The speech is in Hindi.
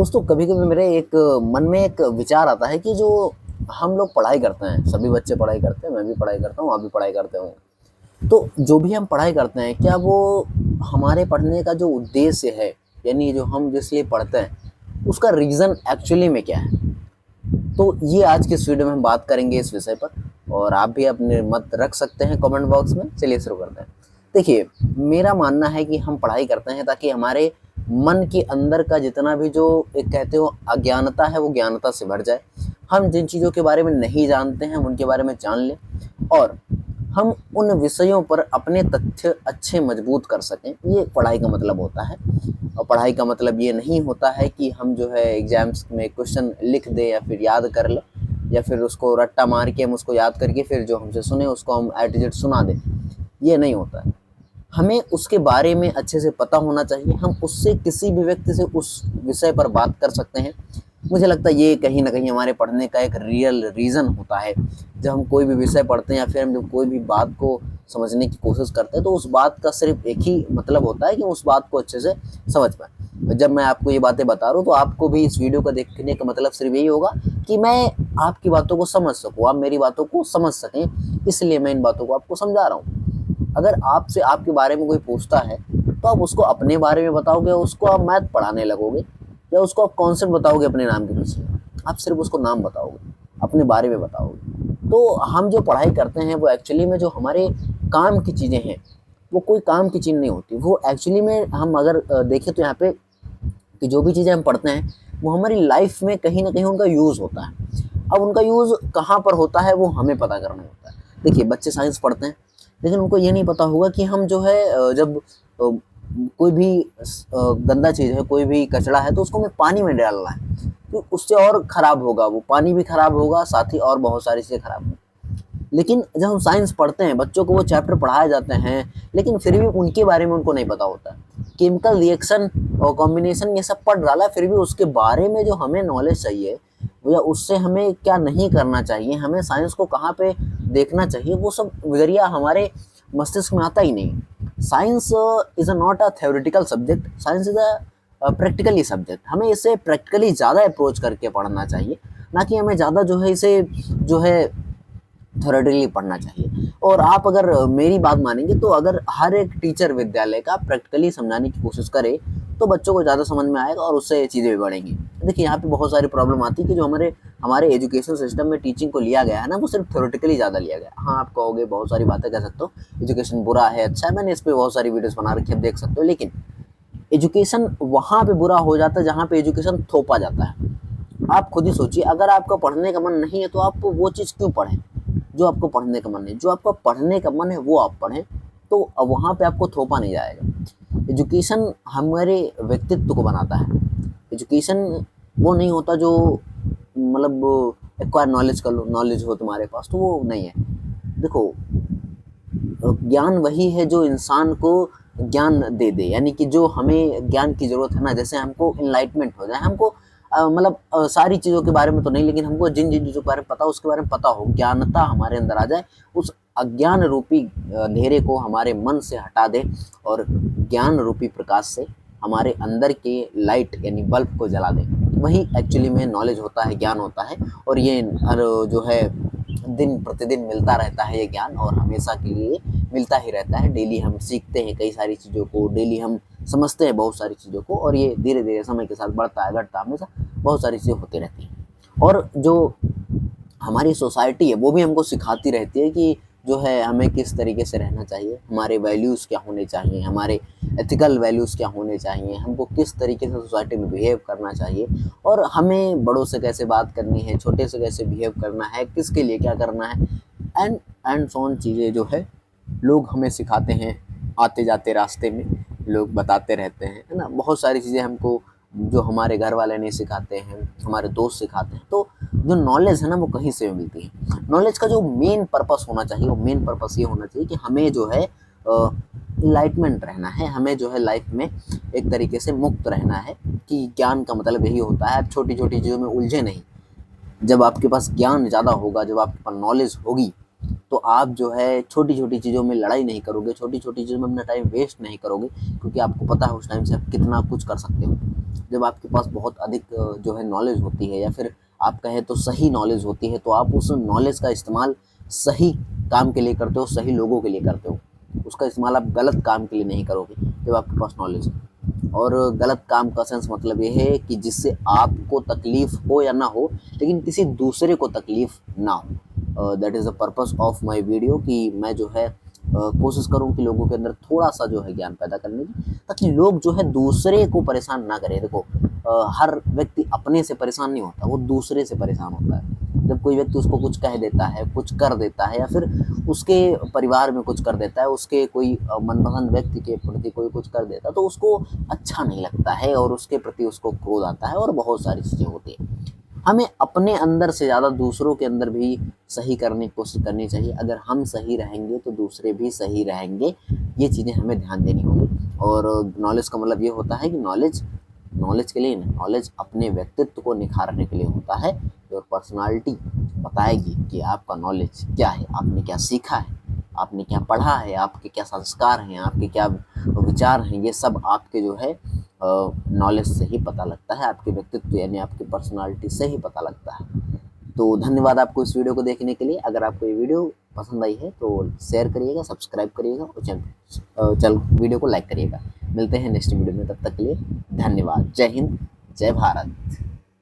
दोस्तों कभी कभी मेरे एक मन में एक विचार आता है कि जो हम लोग पढ़ाई करते हैं, सभी बच्चे पढ़ाई करते हैं, मैं भी पढ़ाई करता हूँ, आप भी पढ़ाई करते होंगे। तो जो भी हम पढ़ाई करते हैं, क्या वो हमारे पढ़ने का जो उद्देश्य है, यानी जो हम जिस लिए पढ़ते हैं, उसका रीज़न एक्चुअली में क्या है? तो ये आज के इस वीडियो में हम बात करेंगे इस विषय पर। और आप भी अपने मत रख सकते हैं कमेंट बॉक्स में। चलिए शुरू करते हैं। देखिए, मेरा मानना है कि हम पढ़ाई करते हैं ताकि हमारे मन के अंदर का जितना भी जो एक कहते हो अज्ञानता है, वो ज्ञानता से भर जाए। हम जिन चीज़ों के बारे में नहीं जानते हैं, हम उनके बारे में जान लें और हम उन विषयों पर अपने तथ्य अच्छे मजबूत कर सकें। ये पढ़ाई का मतलब होता है। और पढ़ाई का मतलब ये नहीं होता है कि हम जो है एग्जाम्स में क्वेश्चन लिख दें या फिर याद कर लें, या फिर उसको रट्टा मार के हम उसको याद करके फिर जो हमसे सुने उसको हम ए टू जेड सुना दें। ये नहीं होता है। हमें उसके बारे में अच्छे से पता होना चाहिए। हम उससे किसी भी व्यक्ति से उस विषय पर बात कर सकते हैं। मुझे लगता है ये कहीं न कहीं हमारे पढ़ने का एक रियल रीज़न होता है। जब हम कोई भी विषय पढ़ते हैं या फिर हम जब कोई भी बात को समझने की कोशिश करते हैं, तो उस बात का सिर्फ़ एक ही मतलब होता है कि उस बात को अच्छे से समझ पाएँ। जब मैं आपको ये बातें बता रहा हूँ, तो आपको भी इस वीडियो को देखने का मतलब सिर्फ़ यही होगा कि मैं आपकी बातों को समझ सकूँ, आप मेरी बातों को समझ सकें, इसलिए मैं इन बातों को आपको समझा रहा हूँ। अगर आपसे आपके बारे में कोई पूछता है, तो आप उसको अपने बारे में बताओगे, उसको आप मैथ पढ़ाने लगोगे या उसको आप कॉन्सेप्ट बताओगे अपने नाम के पीछे। आप सिर्फ़ उसको नाम बताओगे, अपने बारे में बताओगे। तो हम जो पढ़ाई करते हैं, वो एक्चुअली में जो हमारे काम की चीज़ें हैं, वो कोई काम की चीज़ नहीं होती। वो एक्चुअली में हम अगर देखें तो यहाँ पे कि जो भी चीज़ें हम पढ़ते हैं, वो हमारी लाइफ़ में कहीं न कहीं उनका यूज़ होता है। अब उनका यूज़ कहाँ पर होता है, वो हमें पता करना होता है। देखिए, बच्चे साइंस पढ़ते हैं, लेकिन उनको ये नहीं पता होगा कि हम जो है जब कोई भी गंदा चीज़ है, कोई भी कचरा है, तो उसको हमें पानी में डालना है। तो उससे और ख़राब होगा, वो पानी भी ख़राब होगा, साथ ही और बहुत सारी चीज़ें ख़राब होंगी। लेकिन जब हम साइंस पढ़ते हैं, बच्चों को वो चैप्टर पढ़ाए जाते हैं, लेकिन फिर भी उनके बारे में उनको नहीं पता होता है। केमिकल रिएक्शन और कॉम्बिनेशन ये सब पढ़ डाला, फिर भी उसके बारे में जो हमें नॉलेज चाहिए या उससे हमें क्या नहीं करना चाहिए, हमें साइंस को कहाँ पे देखना चाहिए, वो सब नज़रिया हमारे मस्तिष्क में आता ही नहीं। Science is not a theoretical subject, science is a practically subject. हमें इसे प्रैक्टिकली ज़्यादा अप्रोच करके पढ़ना चाहिए, ना कि हमें ज़्यादा जो है इसे जो है थ्योरेटिकली पढ़ना चाहिए। और आप अगर मेरी बात मानेंगे, तो अगर हर एक टीचर विद्यालय का प्रैक्टिकली समझाने की कोशिश करे, तो बच्चों को ज़्यादा समझ में आएगा और उससे चीज़ें भी बढ़ेंगी। देखिए, यहाँ पे बहुत सारी प्रॉब्लम आती है कि जो हमारे हमारे एजुकेशन सिस्टम में टीचिंग को लिया गया है ना, वो सिर्फ थ्योरेटिकली ज़्यादा लिया गया है। हाँ, आप कहोगे बहुत सारी बातें कह सकते हो, एजुकेशन बुरा है, अच्छा है, मैंने इस पे बहुत सारी वीडियोज़ बना रखी है, आप देख सकते हो। लेकिन एजुकेशन वहाँ पे बुरा हो जाता है जहाँ पे एजुकेशन थोपा जाता है। आप खुद ही सोचिए, अगर आपका पढ़ने का मन नहीं है, तो आप वो चीज़ क्यों पढ़ें जो आपको पढ़ने का मन है? जो आपका पढ़ने का मन है वो आप पढ़ें, तो वहाँ पे आपको थोपा नहीं जाएगा। एजुकेशन हमारे व्यक्तित्व को बनाता है। एजुकेशन वो नहीं होता जो मतलब एक्वायर नॉलेज कर लो, नॉलेज हो तुम्हारे पास, तो वो नहीं है। देखो, ज्ञान वही है जो इंसान को ज्ञान दे दे, यानी कि जो हमें ज्ञान की ज़रूरत है ना, जैसे हमको एनलाइटमेंट हो जाए, हमको मतलब सारी चीज़ों के बारे में तो नहीं, लेकिन हमको जिन जिन चीज़ों के बारे में पता हो, उसके बारे में पता हो, ज्ञानता हमारे अंदर आ जाए, उस अज्ञान रूपी अंधेरे को हमारे मन से हटा दे और ज्ञान रूपी प्रकाश से हमारे अंदर के लाइट यानी बल्ब को जला दे। वही एक्चुअली में नॉलेज होता है, ज्ञान होता है। और ये हर जो है दिन प्रतिदिन मिलता रहता है ये ज्ञान, और हमेशा के लिए मिलता ही रहता है। डेली हम सीखते हैं कई सारी चीज़ों को, डेली हम समझते हैं बहुत सारी चीज़ों को, और ये धीरे धीरे समय के साथ बढ़ता है, घटता है, हमेशा बहुत सारी चीज़ें होती रहती हैं। और जो हमारी सोसाइटी है, वो भी हमको सिखाती रहती है कि जो है हमें किस तरीके से रहना चाहिए, हमारे वैल्यूज़ क्या होने चाहिए, हमारे एथिकल वैल्यूज़ क्या होने चाहिए, हमको किस तरीके से सोसाइटी में बिहेव करना चाहिए, और हमें बड़ों से कैसे बात करनी है, छोटे से कैसे बिहेव करना है, किसके लिए क्या करना है, एंड सो ऑन चीज़ें जो है लोग हमें सिखाते हैं। आते जाते रास्ते में लोग बताते रहते हैं, है ना? बहुत सारी चीज़ें हमको जो हमारे घर वाले नहीं सिखाते हैं, हमारे दोस्त सिखाते हैं। तो जो नॉलेज है ना, वो कहीं से भी मिलती है। नॉलेज का जो मेन पर्पस होना चाहिए, वो मेन पर्पस ये होना चाहिए कि हमें जो है इनलाइटमेंट रहना है, हमें जो है लाइफ में एक तरीके से मुक्त रहना है। कि ज्ञान का मतलब यही होता है, आप छोटी छोटी चीज़ों में उलझे नहीं। जब आपके पास ज्ञान ज़्यादा होगा, जब आपके पास नॉलेज होगी, तो आप जो है छोटी-छोटी चीज़ों में लड़ाई नहीं करोगे, छोटी-छोटी चीज़ों में अपना टाइम वेस्ट नहीं करोगे, क्योंकि आपको पता है उस टाइम से आप कितना कुछ कर सकते हो। जब आपके पास बहुत अधिक जो है नॉलेज होती है, या फिर आप कहें तो सही नॉलेज होती है, तो आप उस नॉलेज का इस्तेमाल सही काम के लिए करते हो, सही लोगों के लिए करते हो। उसका इस्तेमाल आप गलत काम के लिए नहीं करोगे जब आपके पास नॉलेज है। और गलत काम का सेंस मतलब ये है कि जिससे आपको तकलीफ हो या ना हो, लेकिन किसी दूसरे को तकलीफ ना हो। That is the purpose of my video, कि मैं जो है कोशिश करूँ कि लोगों के अंदर थोड़ा-सा जो है ज्ञान पैदा करने की, ताकि लोग जो है दूसरे को परेशान ना करें। देखो हर व्यक्ति अपने से परेशान नहीं होता, वो दूसरे से परेशान होता है। जब कोई व्यक्ति उसको कुछ कह देता है, कुछ कर देता है, या फिर उसके परिवार में कुछ कर देता है, उसके कोई मनपसंद व्यक्ति के प्रति कोई कुछ कर देता है, तो उसको अच्छा नहीं लगता है और उसके प्रति उसको क्रोध आता है और बहुत सारी चीज़ें होती हैं। हमें अपने अंदर से ज़्यादा दूसरों के अंदर भी सही करने की कोशिश करनी चाहिए। अगर हम सही रहेंगे तो दूसरे भी सही रहेंगे। ये चीज़ें हमें ध्यान देनी होंगी। और नॉलेज का मतलब ये होता है कि नॉलेज नॉलेज के लिए नहीं, नॉलेज अपने व्यक्तित्व को निखारने के लिए होता है। और पर्सनालिटी बताएगी कि आपका नॉलेज क्या है, आपने क्या सीखा है, आपने क्या पढ़ा है, आपके क्या संस्कार हैं, आपके क्या विचार हैं। ये सब आपके जो है नॉलेज से ही पता लगता है, आपके व्यक्तित्व यानी आपकी पर्सनालिटी से ही पता लगता है। तो धन्यवाद आपको इस वीडियो को देखने के लिए। अगर आपको ये वीडियो पसंद आई है तो शेयर करिएगा, सब्सक्राइब करिएगा और चल वीडियो को लाइक करिएगा। मिलते हैं नेक्स्ट वीडियो में, तब तक के लिए धन्यवाद। जय हिंद, जय भारत।